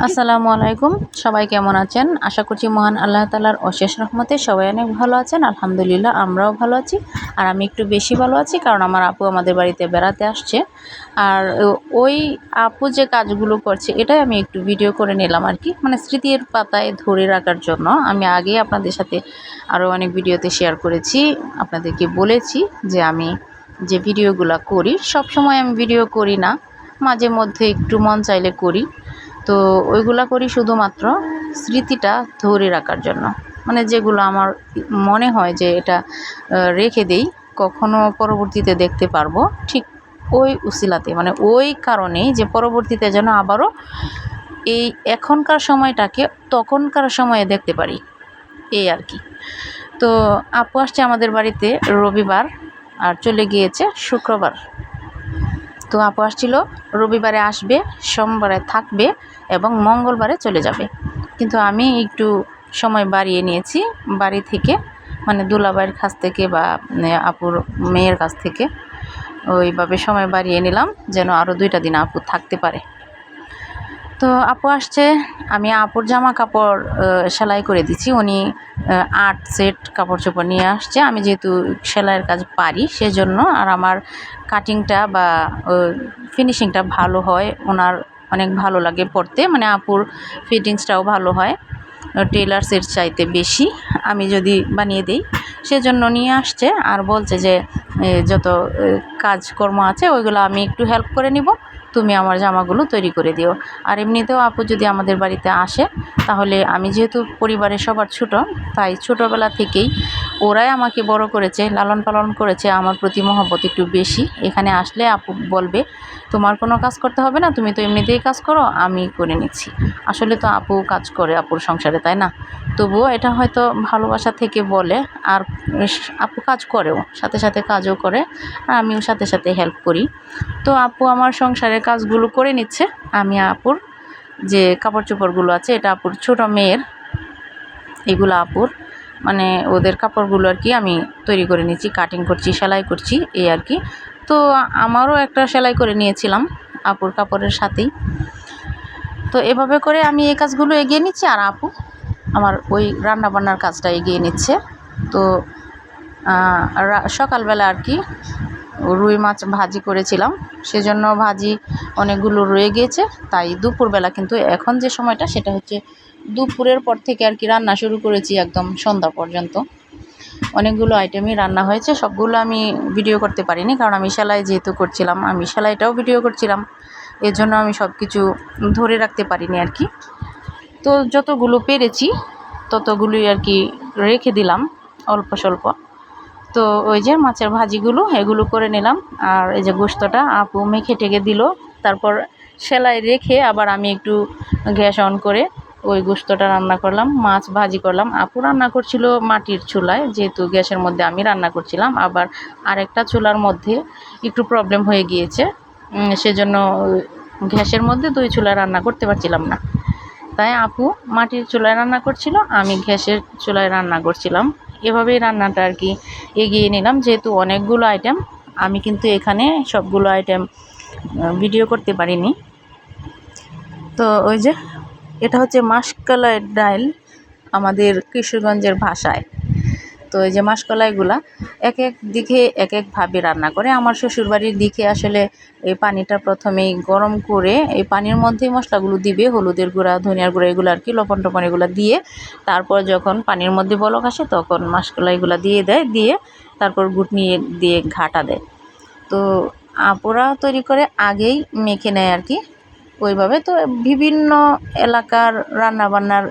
আসসালামু আলাইকুম। সবাই কেমন আছেন? আশা করছি মহান আল্লাহ তাআলার অশেষ রহমতে সবাই অনেক ভালো আছেন। আলহামদুলিল্লাহ আমরাও ভালো আছি। আর আমি একটু বেশি ভালো আছি কারণ আমার আপু আমাদের বাড়িতে বেড়াতে আসছে। আর ওই আপু যে কাজগুলো করছে এটাই আমি একটু ভিডিও করে নিলাম আরকি। মানে স্মৃতির পাতায় ধরে রাখার জন্য। আমি আগেই আপনাদের সাথে আরও অনেক ভিডিওতে শেয়ার করেছি। আপনাদেরকে বলেছি যে আমি যে ভিডিওগুলা করি সবসময় আমি ভিডিও করি না। মাঝে মধ্যে একটু মন চাইলে করি। তো ওইগুলা করি শুধুমাত্র স্মৃতিটা ধরে রাখার জন্য। মানে যেগুলো আমার মনে হয় যে এটা রেখে দেই, কখনো পরবর্তীতে দেখতে পারবো, ঠিক ওই উসিলাতে মানে ওই কারণেই যে পরবর্তীতে যেন আবারও এই এখনকার সময়টাকে তখনকার সময়ে দেখতে পারি, এই আর কি। তো আপু আসছে আমাদের বাড়িতে রবিবার আর চলে গিয়েছে শুক্রবার। তো আপু আসছিল রবিবারে আসবে, সোমবারে থাকবে এবং মঙ্গলবারে চলে যাবে। কিন্তু আমি একটু সময় বাড়িয়ে নিয়েছি বাড়ি থেকে, মানে দুলাভাইয়ের কাছ থেকে বা আপুর মেয়ের কাছ থেকে ওইভাবে সময় বাড়িয়ে নিলাম যেন আরও 2টা দিন আপু থাকতে পারে। তো আপু আসছে, আমি আপুর জামা কাপড় সেলাই করে দিচ্ছি। উনি 8 সেট কাপড় চোপড় নিয়ে আসছে। আমি যেহেতু সেলাইয়ের কাজ পারি সেজন্য, আর আমার কাটিংটা বা ফিনিশিংটা ভালো হয়, ওনার অনেক ভালো লাগে পরতে। মানে আপুর ফিটিংসটাও ভালো হয় টেলার্সের চাইতে বেশি আমি যদি বানিয়ে দিই, সেজন্য নিয়ে আসছে। আর বলছে যে যত কাজকর্ম আছে ওইগুলো আমি একটু হেল্প করে নিব, তুমি আমার জামাগুলো তৈরি করে দিও। আর এমনিতেও আপু যদি আমাদের বাড়িতে আসে তাহলে আমি যেহেতু পরিবারের সবার ছোটো, তাই ছোটোবেলা থেকেই ওরাই আমাকে বড় করেছে, লালন পালন করেছে। আমার প্রতি মহব্বত একটু বেশি। এখানে আসলে আপু বলবে তোমার কোনো কাজ করতে হবে না, তুমি তো এমনিতেই কাজ করো, আমি করে নিচ্ছি। আসলে তো আপু কাজ করে আপুর সংসারে, তাই না? তবুও এটা হয়তো ভালোবাসা থেকে বলে। আর আপু কাজ করেও, সাথে সাথে কাজও করে, আর আমিও সাথে সাথে হেল্প করি। তো আপু আমার সংসারের কাজগুলো করে নিচ্ছে। আমি আপুর যে কাপড় চোপড়গুলো আছে এটা আপুর ছোটো মেয়ের, এগুলো আপুর, মানে ওদের কাপড়গুলো আর কি আমি তৈরি করে নিচ্ছি, কাটিং করছি, সেলাই করছি, এই আর কি। তো আমারও একটা সেলাই করে নিয়েছিলাম আপুর কাপড়ের সাথেই। তো এভাবে করে আমি এই কাজগুলো এগিয়ে নিচ্ছি আর আপু আমার ওই রান্নাবান্নার কাজটা এগিয়ে নিচ্ছে। তো সকালবেলা আর কি রুই মাছ ভাজি করেছিলাম, সেজন্য ভাজি অনেকগুলো রয়ে গিয়েছে। তাই দুপুরবেলা, কিন্তু এখন যে সময়টা সেটা হচ্ছে দুপুরের পর থেকে আর কি রান্না শুরু করেছি একদম সন্ধ্যা পর্যন্ত। অনেকগুলো আইটেমই রান্না হয়েছে, সবগুলো আমি ভিডিও করতে পারিনি কারণ আমি সেলাই যেহেতু করছিলাম, আমি সেলাইটাও ভিডিও করছিলাম, এর জন্য আমি সব কিছু ধরে রাখতে পারিনি আর কি। তো যতগুলো পেরেছি ততগুলোই আর কি রেখে দিলাম অল্প স্বল্প। তো ওই যে মাছের ভাজিগুলো এগুলো করে নিলাম। আর এই যে গোশতটা আপু মেখে টেকে দিল, তারপর সেলাই রেখে আবার আমি একটু গ্যাস অন করে ওই গোশতটা রান্না করলাম, মাছ ভাজি করলাম। আপু রান্না করছিল মাটির চুলায়, যেহেতু গ্যাসের মধ্যে আমি রান্না করছিলাম। আবার আরেকটা চুলার মধ্যে একটু প্রবলেম হয়ে গিয়েছে, সেজন্য গ্যাসের মধ্যে 2 চুলায় রান্না করতে পারছিলাম না। তাই আপু মাটির চুলায় রান্না করছিল, আমি গ্যাসের চুলায় রান্না করছিলাম। এভাবেই রান্নাটা আর কি এগিয়ে নিলাম। যেহেতু অনেকগুলো আইটেম, আমি কিন্তু এখানে সবগুলো আইটেম ভিডিও করতে পারিনি। তো ওই যে এটা হচ্ছে মাসকলাই ডাল আমাদের কিশোরগঞ্জের ভাষায়। তো এই যে মাসকলাইগুলা এক এক দিকে এক একভাবে রান্না করে। আমার শ্বশুরবাড়ির দিকে আসলে এই পানিটা প্রথমেই গরম করে এই পানির মধ্যেই মশলাগুলো দিবে, হলুদের গুঁড়া, ধনিয়ার গুঁড়া, এগুলো আর কি, লবণ টবণ এগুলো দিয়ে, তারপর যখন পানির মধ্যে বলক আসে তখন মাসকলাইগুলো দিয়ে দেয়, দিয়ে তারপর ঘুটনি দিয়ে ঘাটা দেয়। তো আপুরা তৈরি করে আগেই মেখে নেয় আর কি ওইভাবে। তো বিভিন্ন এলাকার রান্নাবান্নার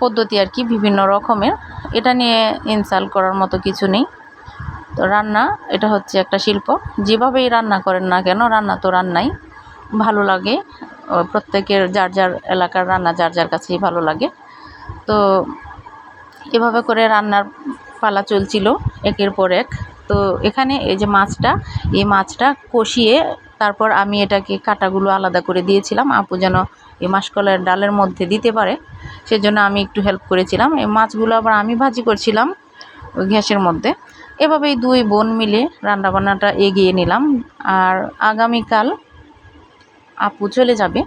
পদ্ধতি আর কি বিভিন্ন রকমের, এটা নিয়ে ইনসাল্ট করার মতো কিছু নেই। তো রান্না এটা হচ্ছে একটা শিল্প, যেভাবেই রান্না করেন না কেন রান্না তো রান্নাই, ভালো লাগে। প্রত্যেকের যার যার এলাকার রান্না যার যার কাছেই ভালো লাগে। তো এভাবে করে রান্নার পালা চলছিল একের পর এক। তো এখানে এই যে মাছটা, এই মাছটা কষিয়ে তারপর আমি এটাকে কাটাগুলো আলাদা করে দিয়েছিলাম আপু যেন এই মাসকলাইয়ের ডালের মধ্যে দিতে পারে, সেজন্য আমি একটু হেল্প করেছিলাম। এই মাছগুলো আবার আমি ভাজি করছিলাম ওই গ্যাসের মধ্যে। এভাবেই 2 বোন মিলে রান্নাবান্নাটা এগিয়ে নিলাম। আর আগামীকাল আপু চলে যাবে।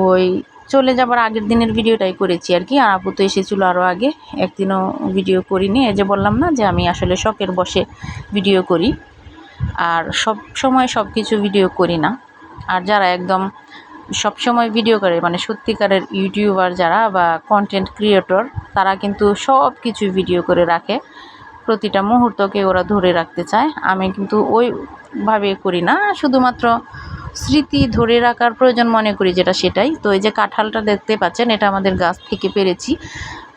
ওই চলে যাবার আগের দিনের ভিডিওটাই করেছি আর কি। আর আপু তো এসেছিলো আরও আগে, একদিনও ভিডিও করিনি। এই যে বললাম না যে আমি আসলে শখের বসে ভিডিও করি, আর সব সময় সব কিছু ভিডিও করি না। আর যারা একদম সব সময় ভিডিও করে মানে সত্যিকারের ইউটিউবার যারা বা কন্টেন্ট ক্রিয়েটর, তারা কিন্তু সব কিছু ভিডিও করে রাখে, প্রতিটা মুহূর্তকে ওরা ধরে রাখতে চায়। আমি কিন্তু ওইভাবে করি না, শুধুমাত্র স্মৃতি ধরে রাখার প্রয়োজন মনে করি যেটা সেটাই। তো এই যে কাঁঠালটা দেখতে পাচ্ছেন, এটা আমাদের গাছ থেকে পেরেছি।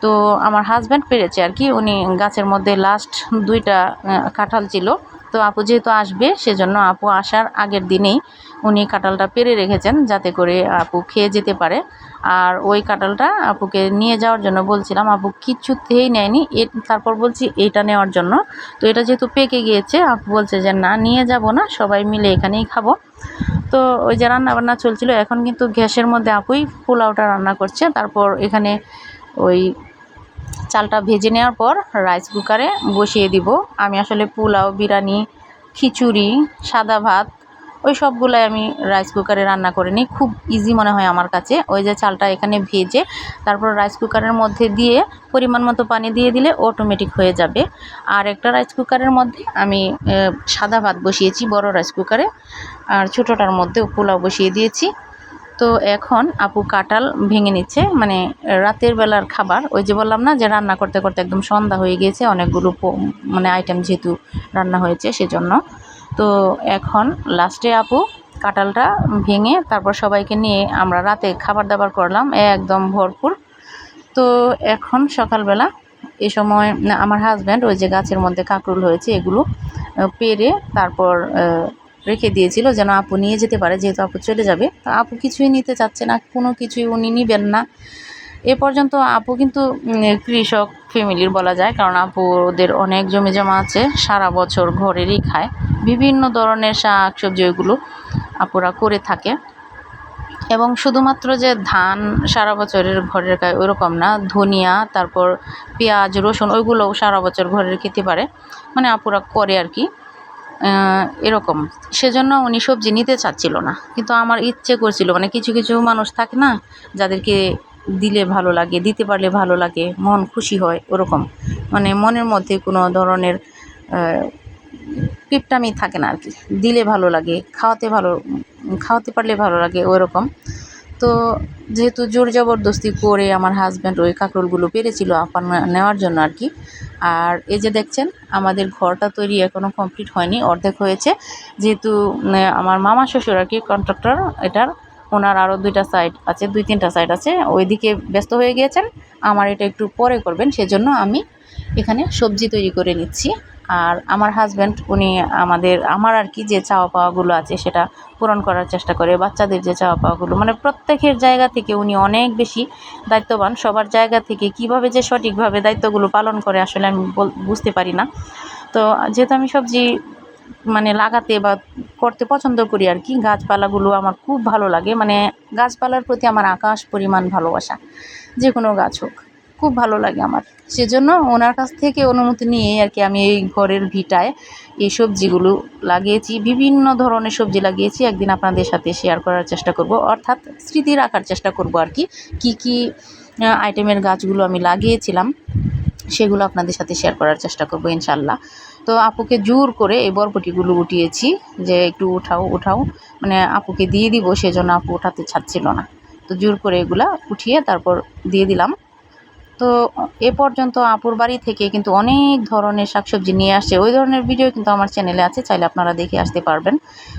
তো আমার হাজব্যান্ড পেরেছে আর কি, উনি গাছের মধ্যে লাস্ট 2টা কাঁঠাল ছিল। তো আপু যেহেতু আসবে, সেজন্য আপু আসার আগের দিনেই উনি কাঁঠালটা পেরে রেখেছেন যাতে করে আপু খেয়ে যেতে পারে। আর ওই কাঁঠালটা আপুকে নিয়ে যাওয়ার জন্য বলছিলাম, আপু কিছুতেই নেয়নি। তারপর বলছি এইটা নেওয়ার জন্য, তো এটা যেহেতু পেকে গিয়েছে, আপু বলছে যে না নিয়ে যাব না, সবাই মিলে এখানেই খাবো। তো ওই যে রান্নাবান্না চলছিল, এখন কিন্তু গ্যাসের মধ্যে আপুই পোলাওটা রান্না করছে। তারপর এখানে ওই চালটা ভেজে নেওয়ার পর রাইস কুকারে বসিয়ে দিব। আমি আসলে পোলাও, বিরিয়ানি, খিচুড়ি, সাদা ভাত ওই সবগুলাই আমি রাইস কুকারে রান্না করে নিই, খুব ইজি মনে হয় আমার কাছে। ওই যে চালটা এখানে ভেজে তারপর রাইস কুকারের মধ্যে দিয়ে পরিমাণ মতো পানি দিয়ে দিলে অটোমেটিক হয়ে যাবে। আর একটা রাইস কুকারের মধ্যে আমি সাদা ভাত বসিয়েছি বড় রাইস কুকারে, আর ছোটোটার মধ্যে পোলাও বসিয়ে দিয়েছি। তো এখন আপু কাঁঠাল ভেঙে নিচ্ছে, মানে রাতের বেলার খাবার। ওই যে বললাম না যে রান্না করতে করতে একদম সন্ধ্যা হয়ে গিয়েছে, অনেকগুলো মানে আইটেম যেহেতু রান্না হয়েছে সেজন্য। তো এখন লাস্টে আপু কাঁঠালটা ভেঙে তারপর সবাইকে নিয়ে আমরা রাতে খাবার দাবার করলাম একদম ভরপুর। তো এখন সকালবেলা এ সময় আমার হাজব্যান্ড ওই যে গাছের মধ্যে কাঁকরোল হয়েছে এগুলো পেরে তারপর রেখে দিয়েছিল যেন আপু নিয়ে যেতে পারে, যেহেতু আপু চলে যাবে। তো আপু কিছুই নিতে চাচ্ছে না, কোনো কিছুই উনি নেবেন না। এ পর্যন্ত আপু কিন্তু কৃষক ফ্যামিলির বলা যায়, কারণ আপু ওদের অনেক জমি জমা আছে, সারা বছর ঘরেরই খায়। বিভিন্ন ধরনের শাক সবজি ওইগুলো আপুরা করে থাকে। এবং শুধুমাত্র যে ধান সারা বছরের ঘরের খায় ওইরকম না, ধনিয়া, তারপর পেঁয়াজ, রসুন ওইগুলোও সারা বছর ঘরের খেতে পারে, মানে আপুরা করে আর কি এরকম। সেজন্য উনি সবজি নিতে চাচ্ছিল না, কিন্তু আমার ইচ্ছে করছিল। মানে কিছু কিছু মানুষ থাকে না যাদেরকে দিলে ভালো লাগে, দিতে পারলে ভালো লাগে, মন খুশি হয়, ওরকম মানে মনের মধ্যে কোনো ধরনের কিপটামি থাকে না আর কি, দিলে ভালো লাগে, খাওয়াতে পারলে ভালো লাগে ওরকম। তো যেহেতু জোর জবরদস্তি করে আমার হাজব্যান্ড ওই কাঁকরোলগুলো পেরেছিল আপা নেওয়ার জন্য আর কি। আর এই যে দেখছেন আমাদের ঘরটা তৈরি এখনও কমপ্লিট হয়নি, অর্ধেক হয়েছে। যেহেতু আমার মামা শ্বশুর আর কি কন্ট্রাক্টর এটার, ওনার আরও 2টা সাইড আছে, 2-3টা সাইড আছে, ওইদিকে ব্যস্ত হয়ে গিয়েছেন। আমার এটা একটু পরে করবেন, সেজন্য আমি এখানে সবজি তৈরি করে নিচ্ছি। আর আমার হাজব্যান্ড উনি আমার আর কি যে চাওয়া পাওয়াগুলো আছে সেটা পূরণ করার চেষ্টা করে, বাচ্চাদের যে চাওয়া পাওয়াগুলো, মানে প্রত্যেকের জায়গা থেকে উনি অনেক বেশি দায়িত্ববান। সবার জায়গা থেকে কিভাবে যে সঠিকভাবে দায়িত্বগুলো পালন করে আসলে আমি বুঝতে পারি না। তো যেহেতু আমি সবজি মানে লাগাতে বা করতে পছন্দ করি আর কি, গাছপালাগুলো আমার খুব ভালো লাগে, মানে গাছপালার প্রতি আমার আকাশ পরিমাণ ভালোবাসা, যে কোনো গাছ হোক খুব ভালো লাগে আমার। সেজন্য ওনার কাছ থেকে অনুমতি নিয়ে আর কি আমি এই ঘরের ভিটায় এই সবজিগুলো লাগিয়েছি, বিভিন্ন ধরনের সবজি লাগিয়েছি। একদিন আপনাদের সাথে শেয়ার করার চেষ্টা করব, অর্থাৎ স্মৃতি রাখার চেষ্টা করব আর কি, কী আইটেমের গাছগুলো আমি লাগিয়েছিলাম সেগুলো আপনাদের সাথে শেয়ার করার চেষ্টা করব ইনশাল্লাহ। তো আপুকে জোর করে এই বরবটিগুলো উঠিয়েছি, যে একটু উঠাও, মানে আপুকে দিয়ে দিব, সেজন্য আপু উঠাতে ছাড়ছিল না। তো জোর করে এগুলা উঠিয়ে তারপর দিয়ে দিলাম। তো এ পর্যন্ত আপুর বাড়ি থেকে কিন্তু অনেক ধরনের শাকসবজি নিয়ে আসছে, ওই ধরনের ভিডিও কিন্তু আমার চ্যানেলে আছে, চাইলে আপনারা দেখে আসতে পারবেন।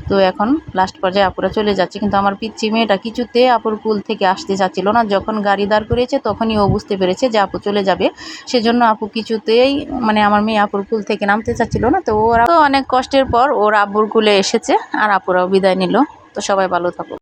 তো এখন লাস্ট পর্যায়ে আপুরা চলে যাচ্ছে, কিন্তু আমার পিচ্চি মেয়েটা কিছুতে আপুর কুল থেকে আসতে চাচ্ছিল না। যখন গাড়ি দাঁড় করিয়েছে তখনই ও বুঝতে পেরেছে যে আপু চলে যাবে, সেজন্য আপু কিছুতেই মানে আমার মেয়ে আপুর কুল থেকে নামতে চাচ্ছিল না। তো ওরা তো অনেক কষ্টের পর ওর আব্বুর কুলে এসেছে, আর আপুরাও বিদায় নিল। তো সবাই ভালো থাকুক।